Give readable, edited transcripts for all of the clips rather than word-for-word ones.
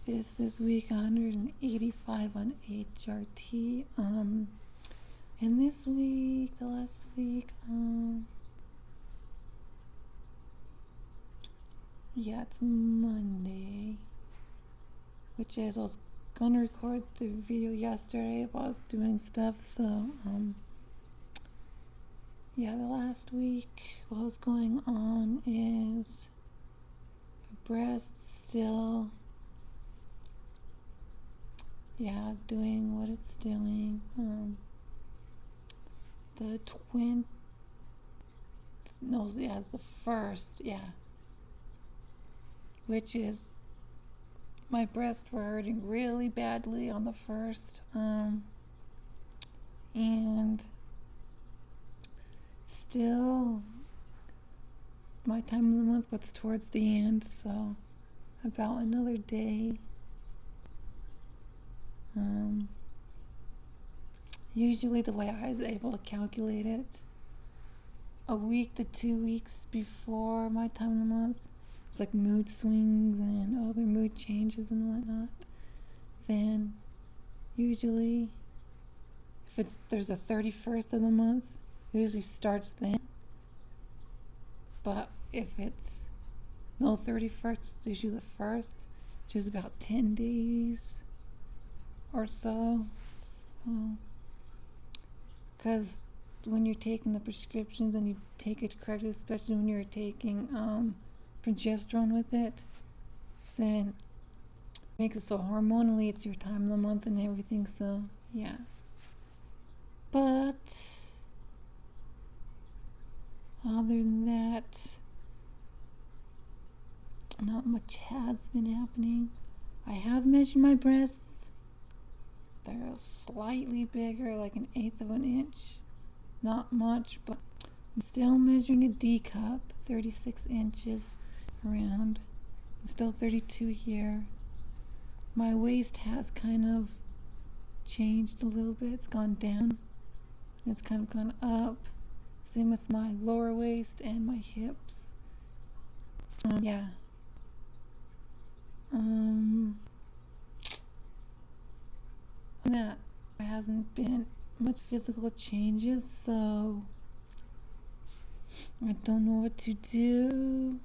This is week 185 on HRT. And this week, the last week, yeah, it's Monday, which is, I was gonna record the video yesterday, but I was doing stuff, so, yeah, the last week, what was going on is my breast still, yeah, doing what it's doing. The it's the first, yeah, which is my breasts were hurting really badly on the first, and still my time of the month, but it's towards the end, so about another day. Usually the way I was able to calculate it, a week to 2 weeks before my time of the month, it's like mood swings and other mood changes and whatnot. Then usually if there's a 31st of the month, it usually starts then. But if it's no 31st, it's usually the 1st, which is about 10 days or so. Because when you're taking the prescriptions and you take it correctly, especially when you're taking progesterone with it, then it makes it so hormonally it's your time of the month and everything, so yeah. But other than that, not much has been happening. I have measured my breasts. They're slightly bigger, like 1/8 of an inch. Not much, but I'm still measuring a D cup, 36 inches around. I'm still 32 here. My waist has kind of changed a little bit. It's gone down. It's kind of gone up. Same with my lower waist and my hips. Yeah. That there hasn't been much physical changes, so I don't know what to do.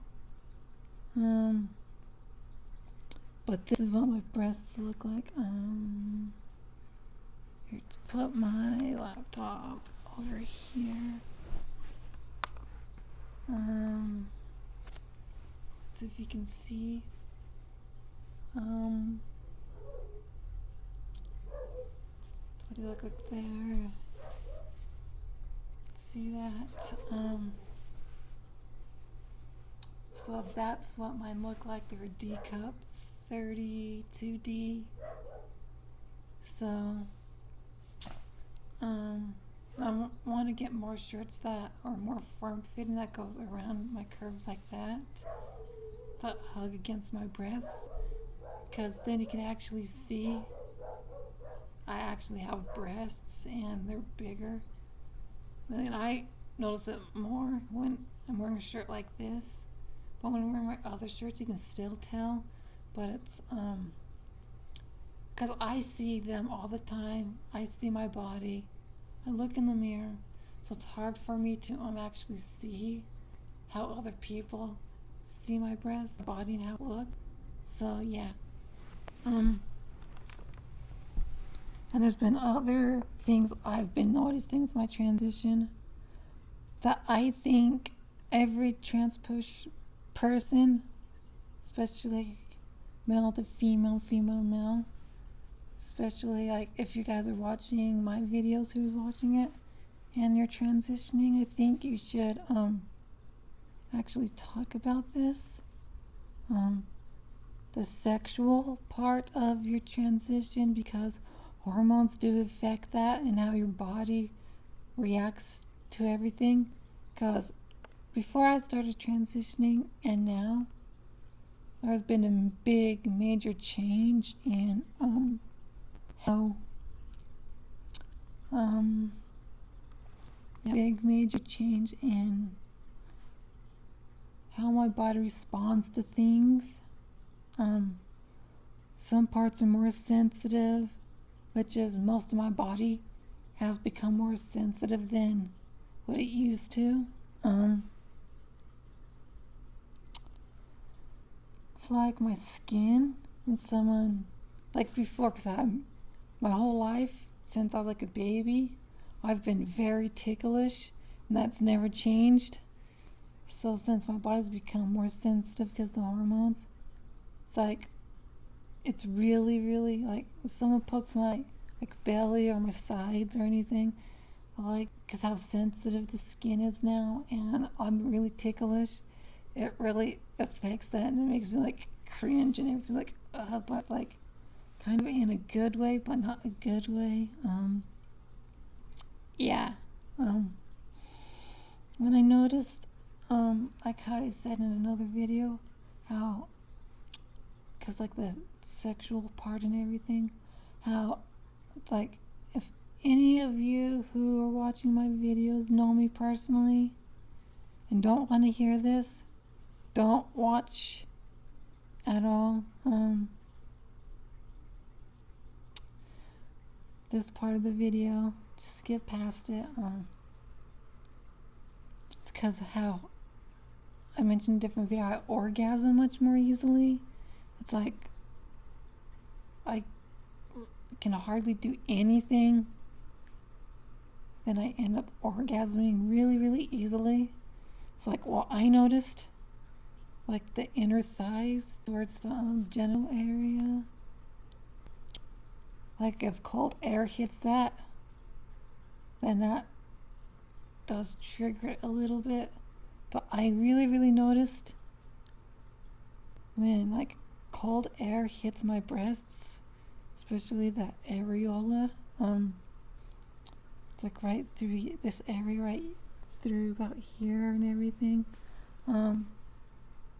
But this is what my breasts look like. Here, to put my laptop over here. Let's see if you can see. What do they look like there? See that? So that's what mine look like. They're a D cup, 32D. So I want to get more shirts that are more form fitting, that goes around my curves like that hug against my breasts, because then you can actually see I actually have breasts and they're bigger. And I notice it more when I'm wearing a shirt like this, but when I'm wearing my other shirts you can still tell, but it's because I see them all the time. I see my body, I look in the mirror, so it's hard for me to actually see how other people see my breasts, body, and how it looks. So yeah. And there's been other things I've been noticing with my transition that I think every trans person, especially male to female, female to male, especially like if you guys are watching my videos, who's watching it and you're transitioning, I think you should actually talk about this, the sexual part of your transition, because hormones do affect that and how your body reacts to everything. Because before I started transitioning and now, there's been a big major change in how big major change in how my body responds to things. some parts are more sensitive, which is most of my body has become more sensitive than what it used to. It's like my skin when someone, like before, because my whole life since I was like a baby, I've been very ticklish, and that's never changed. So since my body's become more sensitive because of the hormones, it's like it's really, really like if someone pokes my like belly or my sides or anything, I like because how sensitive the skin is now, and I'm really ticklish. It really affects that, and it makes me like cringe and everything like, but it's like kind of in a good way, but not a good way. Yeah. When I noticed, like how I said in another video, how, cause like the sexual part and everything, how it's like if any of you who are watching my videos know me personally and don't want to hear this, don't watch at all. This part of the video, just skip past it. It's because of how I mentioned in a different video, I orgasm much more easily. It's like I can hardly do anything, then I end up orgasming really, really easily. It's like, well, I noticed like the inner thighs towards the genital area. Like if cold air hits that, then that does trigger it a little bit. But I really, really noticed when like cold air hits my breasts, especially the areola. It's like right through this area, right through about here and everything.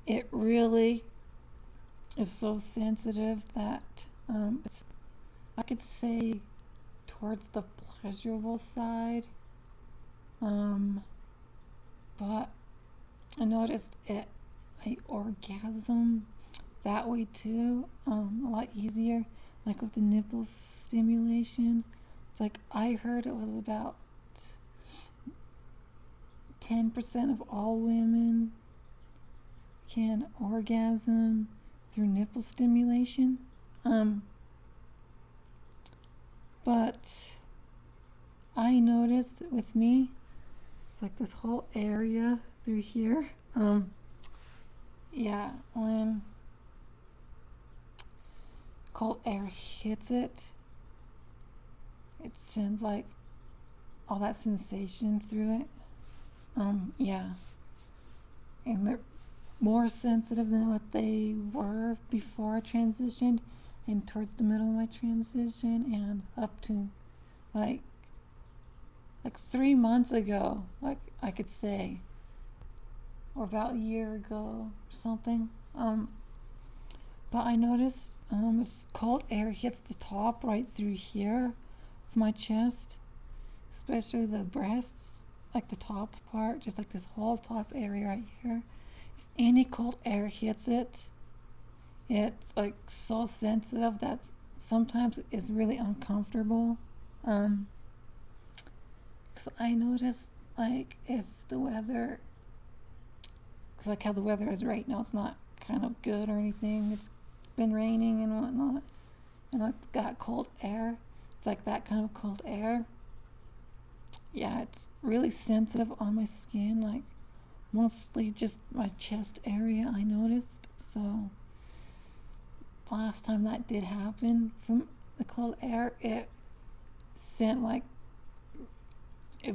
It really is so sensitive that it's, I could say towards the pleasurable side. But I noticed I orgasm that way too, a lot easier, like with the nipple stimulation. It's like I heard it was about 10% of all women can orgasm through nipple stimulation. But I noticed with me, it's like this whole area through here. Yeah, when cold air hits it, it sends like all that sensation through it. Yeah, and they're more sensitive than what they were before I transitioned, and towards the middle of my transition, and up to like 3 months ago, like I could say, or about a year ago or something. But I noticed if cold air hits the top right through here of my chest, especially the breasts, like the top part, just like this whole top area right here, if any cold air hits it, it's like so sensitive that sometimes it's really uncomfortable. Cause I noticed like if the weather, cause like how the weather is right now, it's not kind of good or anything. It's been raining and whatnot, and I got cold air. It's like that kind of cold air. Yeah, it's really sensitive on my skin, like mostly just my chest area, I noticed. So last time that did happen from the cold air, it sent like a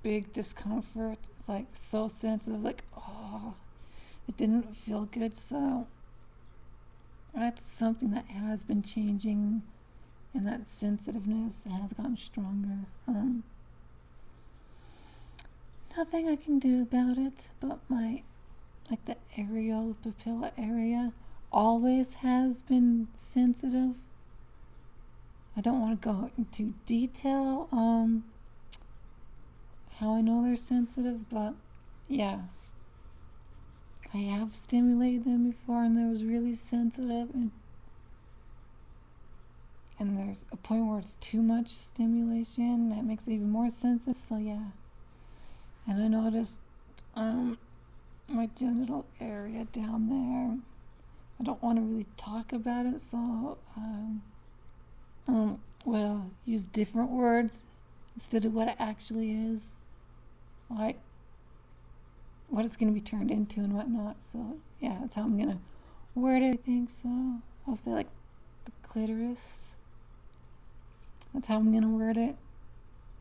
big discomfort. It's like so sensitive, like, oh, it didn't feel good. So that's something that has been changing, and that sensitiveness has gotten stronger. Nothing I can do about it, but my, like the areola papilla area always has been sensitive. I don't want to go into detail how I know they're sensitive, but yeah, I have stimulated them before, and they was really sensitive, and and there's a point where it's too much stimulation that makes it even more sensitive. So yeah, and I noticed my genital area down there. I don't want to really talk about it, so well, use different words instead of what it actually is, like what it's going to be turned into and whatnot. So yeah, that's how I'm going to word it, I think. So I'll say like the clitoris. That's how I'm going to word it,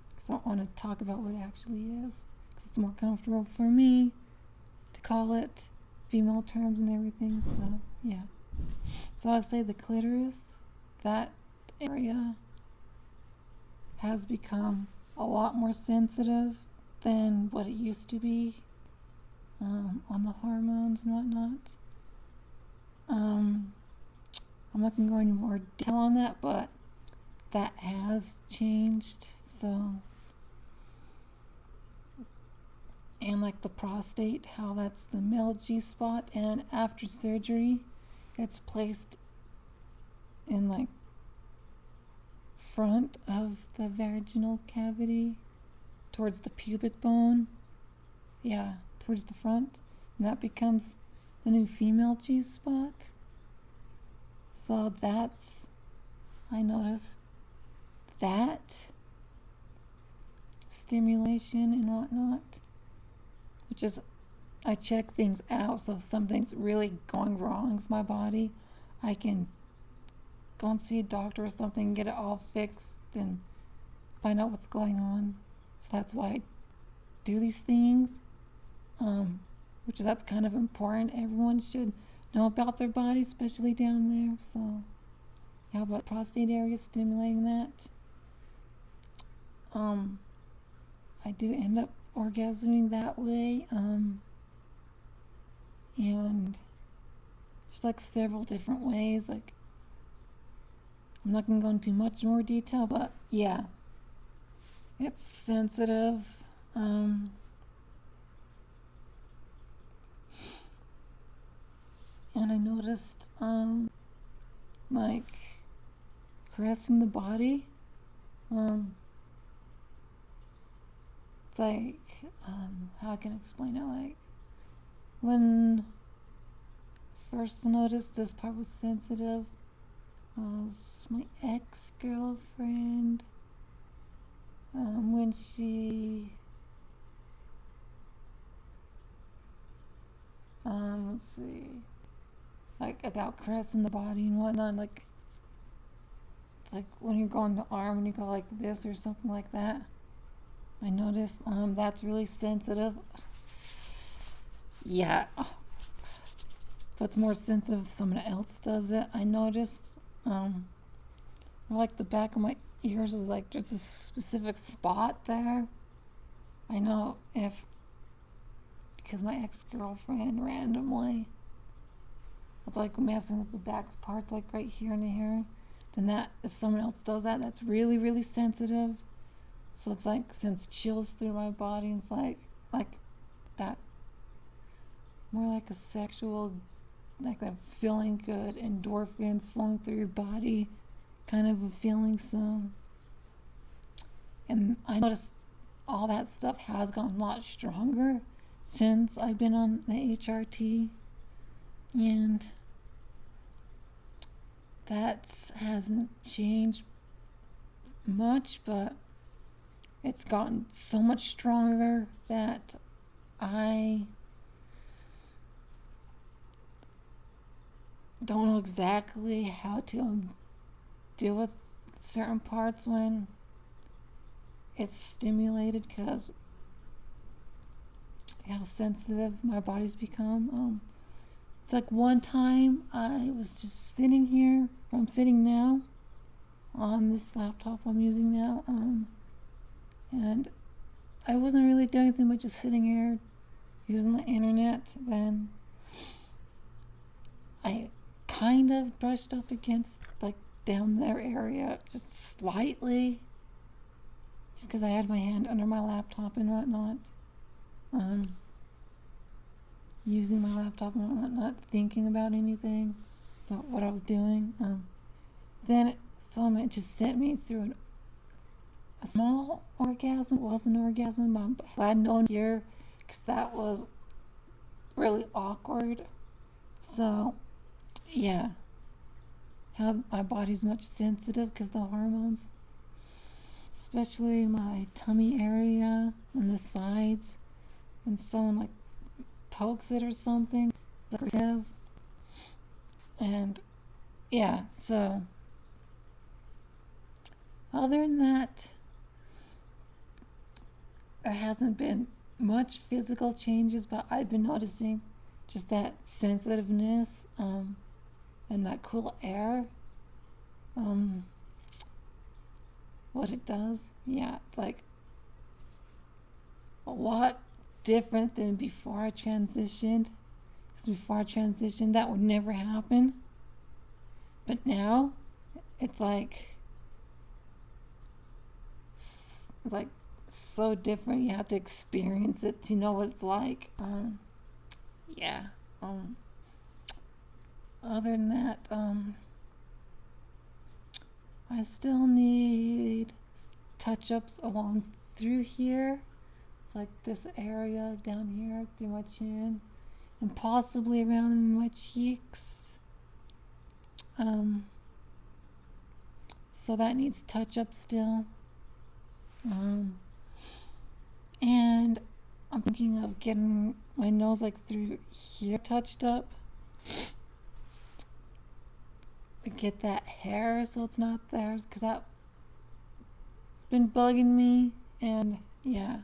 because I don't want to talk about what it actually is, because it's more comfortable for me to call it female terms and everything. So yeah, so I'll say the clitoris. That area has become a lot more sensitive than what it used to be, on the hormones and whatnot. I'm not going to go into more detail on that, but that has changed. So, and like the prostate, how that's the male G-spot, and after surgery it's placed in like front of the vaginal cavity towards the pubic bone. Yeah, towards the front, and that becomes the new female G-spot. So that's, I noticed that stimulation and whatnot, which is, I check things out. So if something's really going wrong with my body, I can go and see a doctor or something, get it all fixed and find out what's going on. So that's why I do these things, which that's kind of important. Everyone should know about their body, especially down there. So yeah, but prostate area, stimulating that, I do end up orgasming that way, and there's like several different ways. Like, I'm not going to go into much more detail, but yeah, it's sensitive. And I noticed, like, caressing the body, it's like, how can I explain it? Like, when first noticed this part was sensitive was my ex-girlfriend, when she, let's see, like about caressing the body and whatnot, like when you're going to arm and you go like this or something like that. I noticed that's really sensitive. Yeah, but it's more sensitive if someone else does it. I noticed, like the back of my ears is like there's a specific spot there. I know if, because my ex-girlfriend randomly was like messing with the back parts, like right here and here, then that, if someone else does that, that's really, really sensitive. So it's like sends chills through my body, and it's like that, more like a sexual, like that feeling good, endorphins flowing through your body kind of a feeling. So, and I noticed all that stuff has gotten a lot stronger since I've been on the HRT, and that hasn't changed much, but it's gotten so much stronger that I don't know exactly how to deal with certain parts when it's stimulated, because how sensitive my body's become. It's like one time I was just sitting here, where I'm sitting now, on this laptop I'm using now, and I wasn't really doing anything but just sitting here using the internet. Then I kind of brushed up against, like, down their area just slightly, just because I had my hand under my laptop and whatnot, using my laptop and whatnot, not thinking about anything, about what I was doing. Then some it just sent me through a small orgasm. It was an orgasm. I'm glad no one here, because that was really awkward. So yeah, how my body's much sensitive because the hormones, especially my tummy area and the sides, when someone like pokes it or something, and yeah. So other than that, there hasn't been much physical changes, but I've been noticing just that sensitiveness, and that cool air, what it does. Yeah, it's like a lot different than before I transitioned. Because before I transitioned, that would never happen. But now, it's like so different. You have to experience it to know what it's like. Yeah. Other than that, I still need touch-ups along through here. It's like this area down here through my chin, and possibly around in my cheeks. So that needs touch-up still. And I'm thinking of getting my nose like through here touched up. Get that hair so it's not there, because that's been bugging me, and yeah,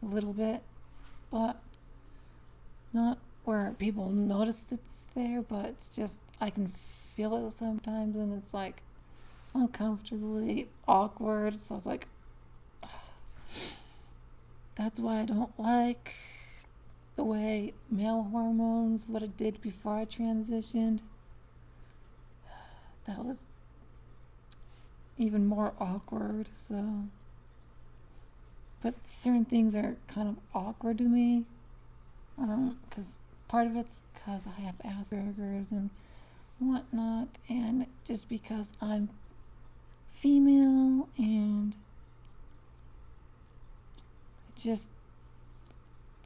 a little bit, but not where people notice it's there, but it's just I can feel it sometimes, and it's like uncomfortably awkward. So it's like, that's why I don't like the way male hormones, what it did before I transitioned. That was even more awkward. So, but certain things are kind of awkward to me, because part of it's because I have Asperger's and whatnot, and just because I'm female, and just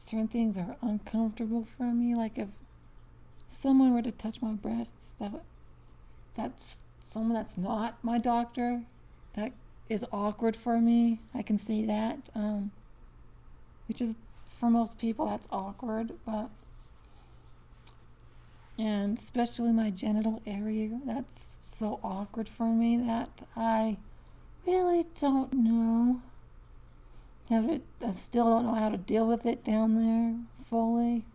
certain things are uncomfortable for me. Like if someone were to touch my breasts, that's someone that's not my doctor, that is awkward for me. I can say that, which is, for most people that's awkward, but, and especially my genital area, that's so awkward for me that I really don't know how to, I still don't know how to deal with it down there fully,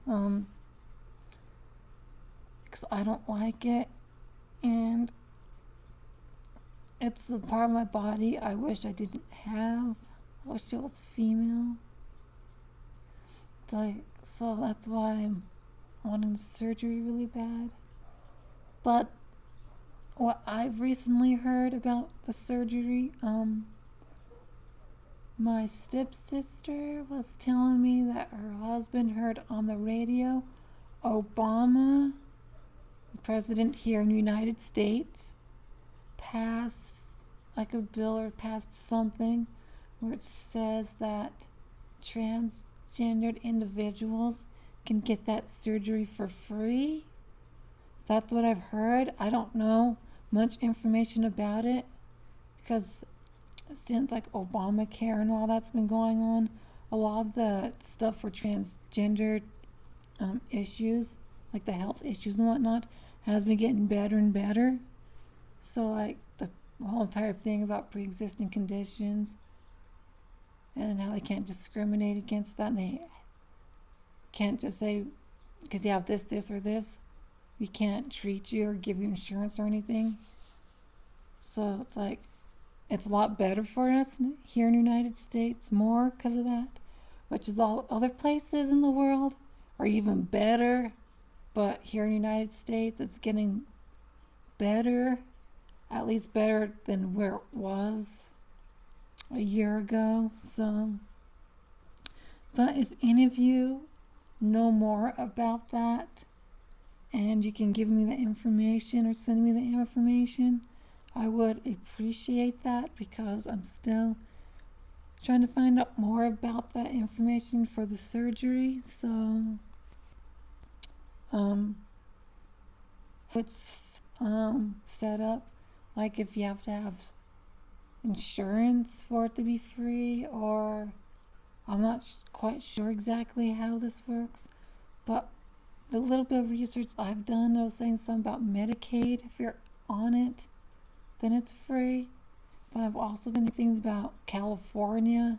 because I don't like it, and it's the part of my body I wish I didn't have. I wish it was female. It's like, so that's why I'm wanting surgery really bad. But what I've recently heard about the surgery, my stepsister was telling me that her husband heard on the radio Obama, the president here in the United States, passed like a bill or passed something where it says that transgendered individuals can get that surgery for free. That's what I've heard. I don't know much information about it, because since like Obamacare and all that's been going on, a lot of the stuff for transgendered issues, like the health issues and whatnot, has been getting better and better. So like the whole entire thing about pre-existing conditions, and how they can't discriminate against that, and they can't just say because you have this, this, or this, we can't treat you or give you insurance or anything. So it's like, it's a lot better for us here in the United States, more because of that, which is all other places in the world are even better, but here in the United States it's getting better, at least better than where it was a year ago. So, but if any of you know more about that, and you can give me the information or send me the information, I would appreciate that because I'm still trying to find out more about that information for the surgery. So, um, it's set up like if you have to have insurance for it to be free, or I'm not quite sure exactly how this works, but the little bit of research I've done, I was saying something about Medicaid. If you're on it, then it's free. But I've also been doing things about California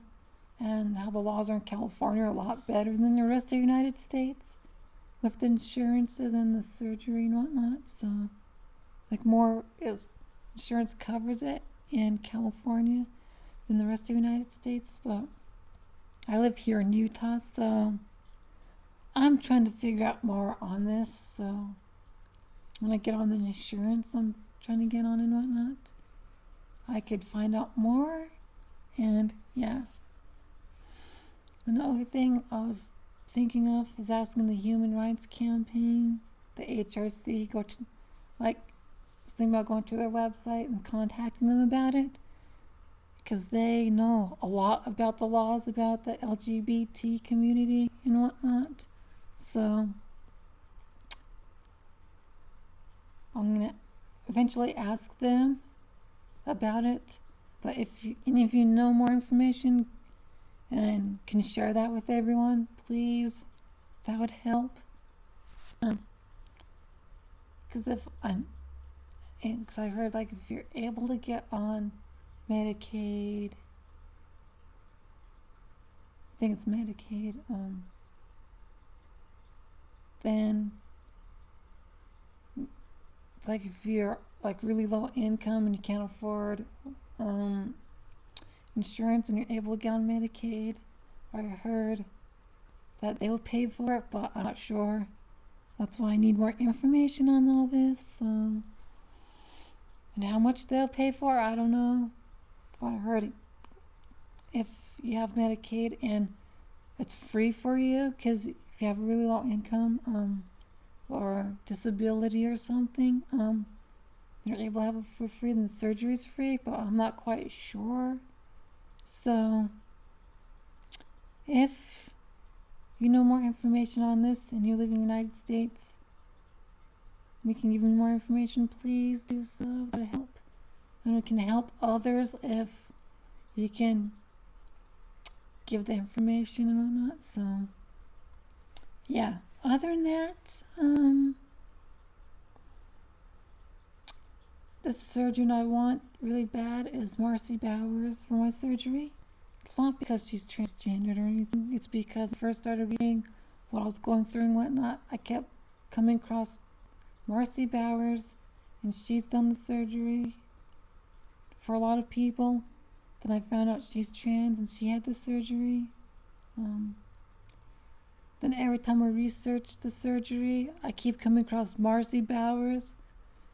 and how the laws in California are a lot better than the rest of the United States with the insurances and the surgery and whatnot. So, like, more is insurance covers it in California than the rest of the United States. But I live here in Utah, so I'm trying to figure out more on this. So when I get on the insurance I'm trying to get on and whatnot, I could find out more. And yeah, another thing I was thinking of is asking the Human Rights Campaign, the HRC, go to, like, thinking about going to their website and contacting them about it, because they know a lot about the laws about the LGBT community and whatnot. So I'm gonna eventually ask them about it. But if any of you know more information and can share that with everyone, please, that would help. Because because I heard, like, if you're able to get on Medicaid, I think it's Medicaid, then it's like if you're like really low income and you can't afford insurance and you're able to get on Medicaid, I heard that they will pay for it, but I'm not sure. That's why I need more information on all this. And how much they'll pay for, I don't know. But I heard if you have Medicaid and it's free for you, because if you have a really low income or disability or something, you're able to have it for free, then the surgery's free, but I'm not quite sure. So if you know more information on this and you live in the United States and you can give me more information, please do so to help. And we can help others if you can give the information and whatnot. So yeah, other than that, the surgeon I want really bad is Marcy Bowers for my surgery. It's not because she's transgendered or anything. It's because when I first started reading what I was going through and whatnot, I kept coming across Marcy Bowers, and she's done the surgery for a lot of people. Then I found out she's trans and she had the surgery. Then every time I research the surgery, I keep coming across Marcy Bowers.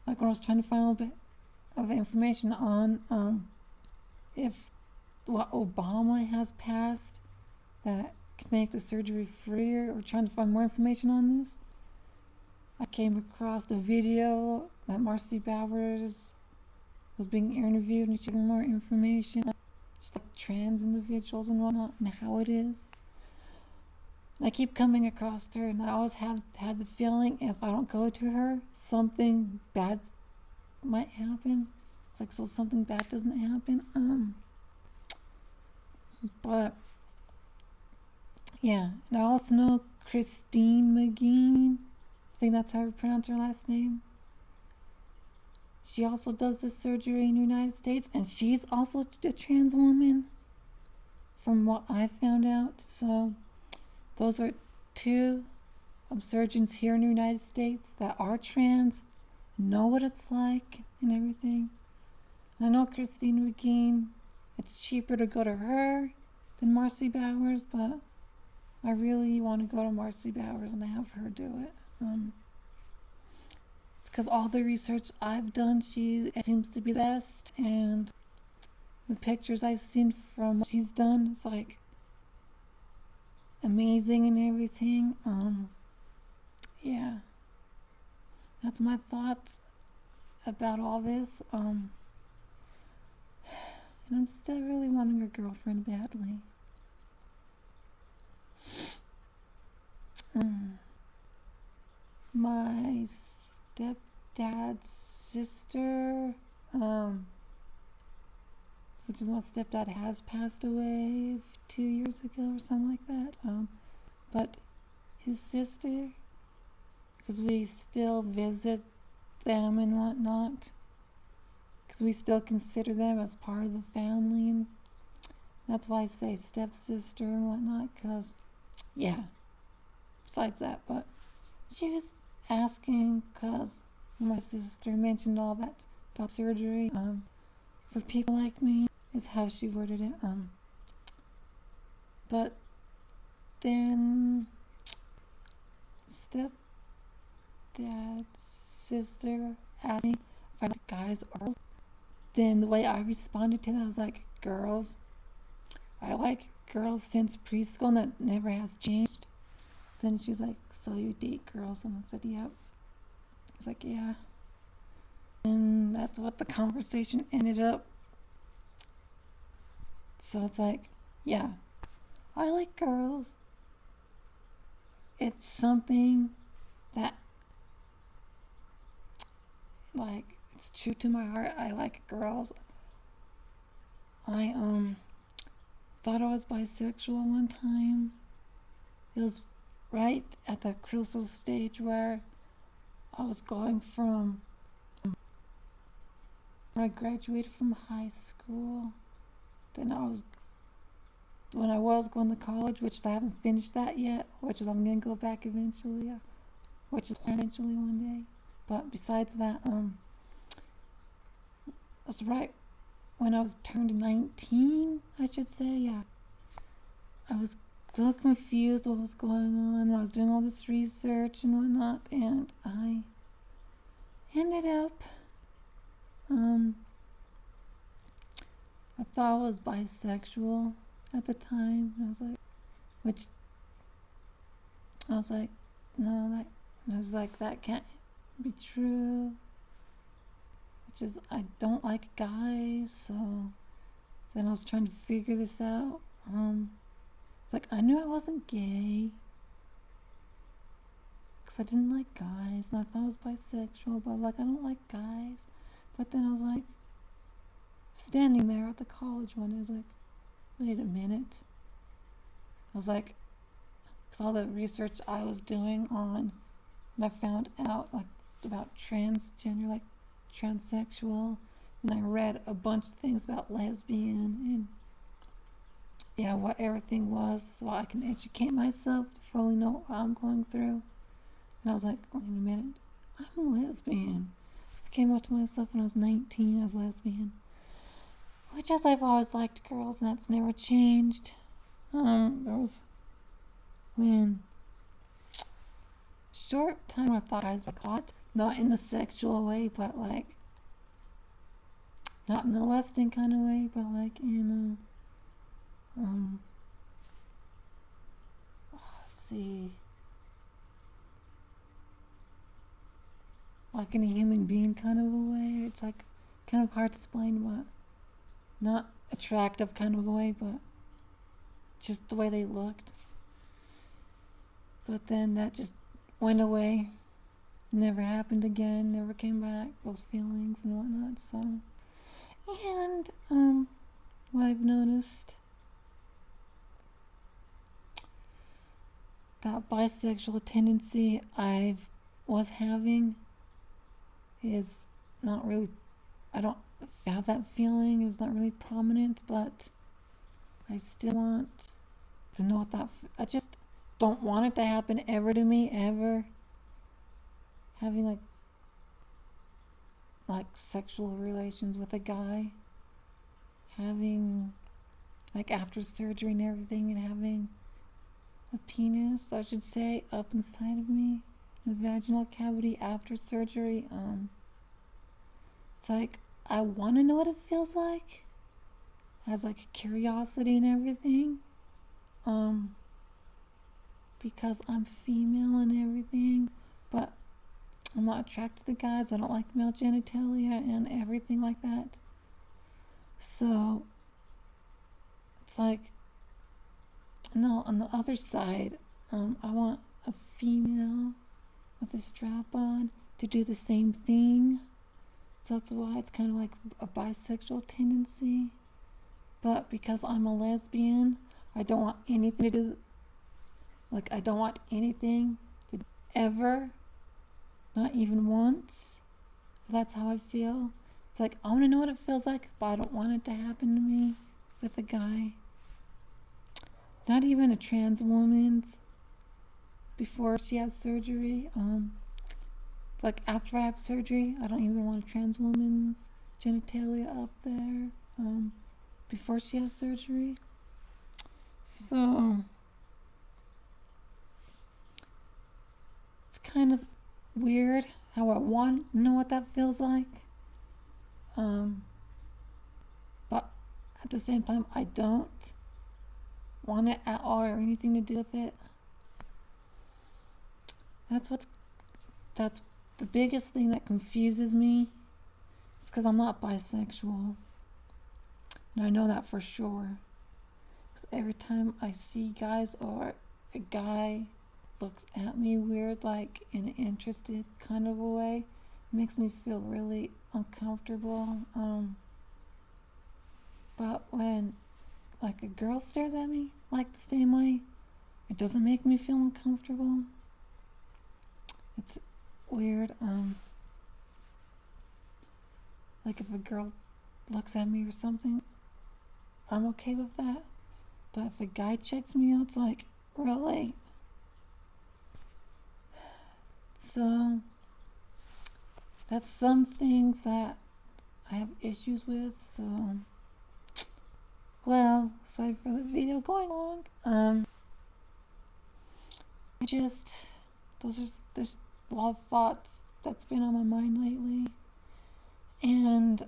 Like when I was trying to find a little bit of information on if what Obama has passed that could make the surgery freer, or trying to find more information on this, I came across the video that Marcy Bowers was being interviewed and she gave more information, just like trans individuals and whatnot and how it is. And I keep coming across her, and I always have had the feeling if I don't go to her, something bad might happen. It's like, so something bad doesn't happen. But yeah, and I also know Christine McGee. I think that's how you pronounce her last name. She also does this surgery in the United States, and she's also a trans woman, from what I found out. So those are two surgeons here in the United States that are trans, know what it's like and everything. And I know Christine McGee, it's cheaper to go to her than Marcy Bowers, but I really want to go to Marcy Bowers and have her do it. Because all the research I've done, she seems to be the best, and the pictures I've seen from what she's done, it's like amazing and everything. Yeah, that's my thoughts about all this. And I'm still really wanting a girlfriend badly. My stepdad's sister, which is my stepdad, has passed away 2 years ago or something like that. But his sister, because we still visit them and whatnot, because we still consider them as part of the family. And that's why I say stepsister and whatnot, because, yeah, besides that, but she was asking, because my sister mentioned all that about surgery, for people like me, is how she worded it. But then stepdad's sister asked me if I like guys or girls. Then the way I responded to that, I was like, girls. I like girls since preschool, and that never has changed. Then she was like, so you date girls? And I said, yep. I was like, yeah. And that's what the conversation ended up. So it's like, yeah, I like girls. It's something that, like, it's true to my heart. I like girls. I thought I was bisexual one time. It was right at the crucial stage where I was going from, when I graduated from high school, then when I was going to college, which I haven't finished that yet, which is I'm going to go back eventually, which is eventually one day. But besides that, it was right when I was turned 19, I should say, yeah. I was so confused what was going on. I was doing all this research and whatnot, and I ended up, I thought I was bisexual at the time. I was like, no, that can't be true. Which is, I don't like guys, so then I was trying to figure this out. It's like, I knew I wasn't gay, because I didn't like guys, and I thought I was bisexual, but like, I don't like guys. But then I was like, standing there at the college one day, I was like, wait a minute. I was like, because all the research I was doing on, and I found out like about transgender, like transsexual, and I read a bunch of things about lesbian and yeah, what everything was, so I can educate myself to fully know what I'm going through. And I was like, wait a minute, I'm a lesbian. So I came up to myself when I was 19 as lesbian, which, as I've always liked girls, and that's never changed. There was when short time I thought guys were hot, not in the sexual way, but like not in the molesting kind of way, but like in let's see, like in a human being kind of a way. It's like kind of hard to explain, but not attractive kind of a way, but just the way they looked. But then that just went away, never happened again, never came back, those feelings and whatnot. So, and what I've noticed, that bisexual tendency I was having is not really, I don't have that feeling, is not really prominent, but I still want to know what I just don't want it to happen ever to me, ever. Having like sexual relations with a guy, having like after surgery and everything, and having a penis, I should say, up inside of me, the vaginal cavity after surgery. It's like I want to know what it feels like, as like curiosity and everything, because I'm female and everything, but I'm not attracted to guys. I don't like male genitalia and everything like that. So it's like, no, on the other side, I want a female with a strap on to do the same thing. So that's why it's kind of like a bisexual tendency. But because I'm a lesbian, I don't want anything to do, like, I don't want anything to ever, not even once. That's how I feel. It's like, I want to know what it feels like, but I don't want it to happen to me with a guy. Not even a trans woman's before she has surgery. Like after I have surgery, I don't even want a trans woman's genitalia up there. Before she has surgery. So it's kind of weird how I want to know what that feels like. But at the same time, I don't want it at all or anything to do with it. That's the biggest thing that confuses me. It's because I'm not bisexual. And I know that for sure. Because every time I see guys or a guy looks at me weird, like in an interested kind of a way, it makes me feel really uncomfortable. But when like a girl stares at me like the same way, it doesn't make me feel uncomfortable. It's weird. Like if a girl looks at me or something, I'm okay with that. But if a guy checks me out, it's like, really? So that's some things that I have issues with. So, well, sorry for the video going long. There's a lot of thoughts that's been on my mind lately. And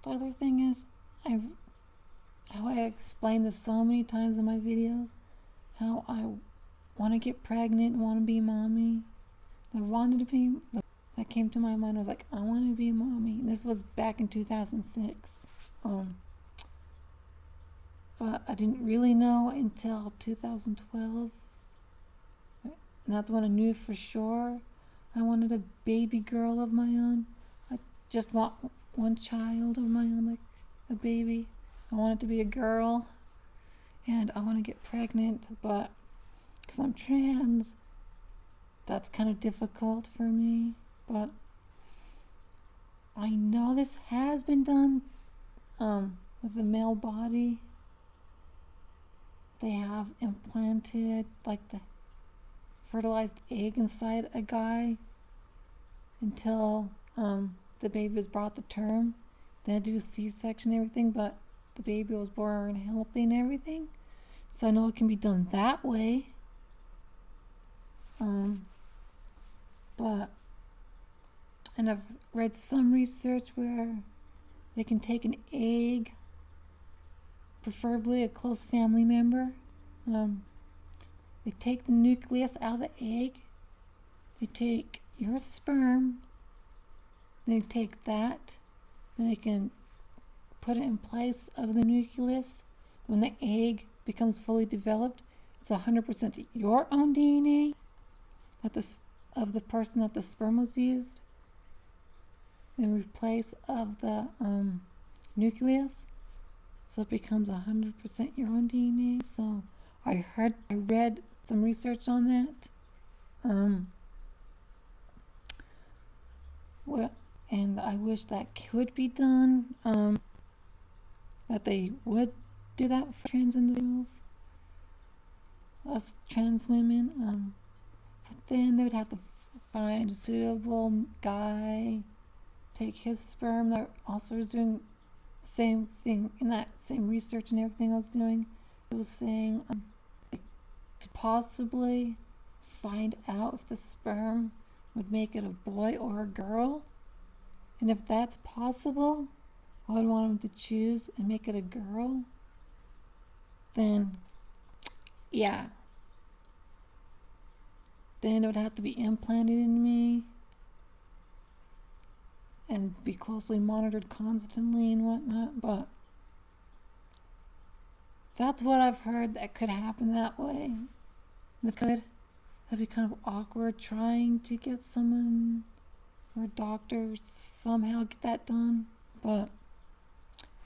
the other thing is, how I explained this so many times in my videos, how I want to get pregnant and want to be mommy. That came to my mind. I was like, I want to be mommy. This was back in 2006. But I didn't really know until 2012. And that's when I knew for sure I wanted a baby girl of my own. I just want one child of my own, like a baby. I want it to be a girl. And I want to get pregnant, but because I'm trans, that's kind of difficult for me. But I know this has been done with the male body. They have implanted like the fertilized egg inside a guy until the baby was brought to term. They had to do a C-section and everything, but the baby was born healthy and everything. So I know it can be done that way. And I've read some research where they can take an egg, preferably a close family member. They take the nucleus out of the egg. They take your sperm. They take that. Then they can put it in place of the nucleus. When the egg becomes fully developed, it's 100% your own DNA of the person that the sperm was used in place of the nucleus. So it becomes 100% your own DNA. So I read some research on that. Well, and I wish that could be done. That they would do that for trans individuals, us trans women. But then they would have to find a suitable guy, take his sperm that also was doing the same thing in that same research and everything I was doing. It was saying they could possibly find out if the sperm would make it a boy or a girl. And if that's possible, I would want them to choose and make it a girl. Then, yeah. Then it would have to be implanted in me. and be closely monitored constantly and whatnot, but that's what I've heard, that could happen that way. That'd be kind of awkward trying to get someone or a doctor somehow get that done, but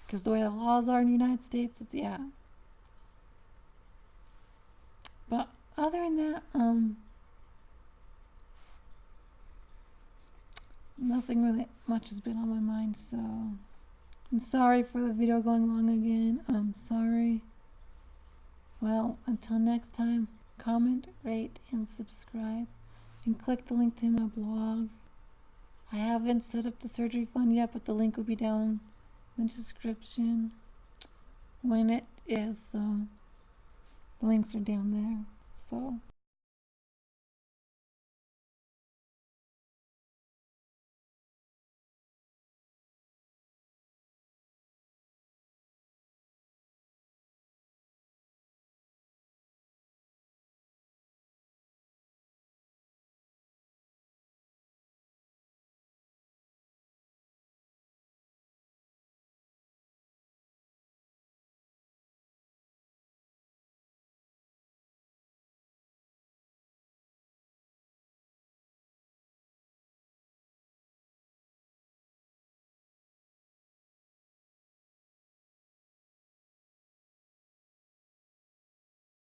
because the way the laws are in the United States, it's, yeah. But other than that, nothing really much has been on my mind, so I'm sorry for the video going long again. I'm sorry. Well, until next time, comment, rate, and subscribe, and click the link to my blog. I haven't set up the surgery fund yet, but the link will be down in the description when it is, so the links are down there. So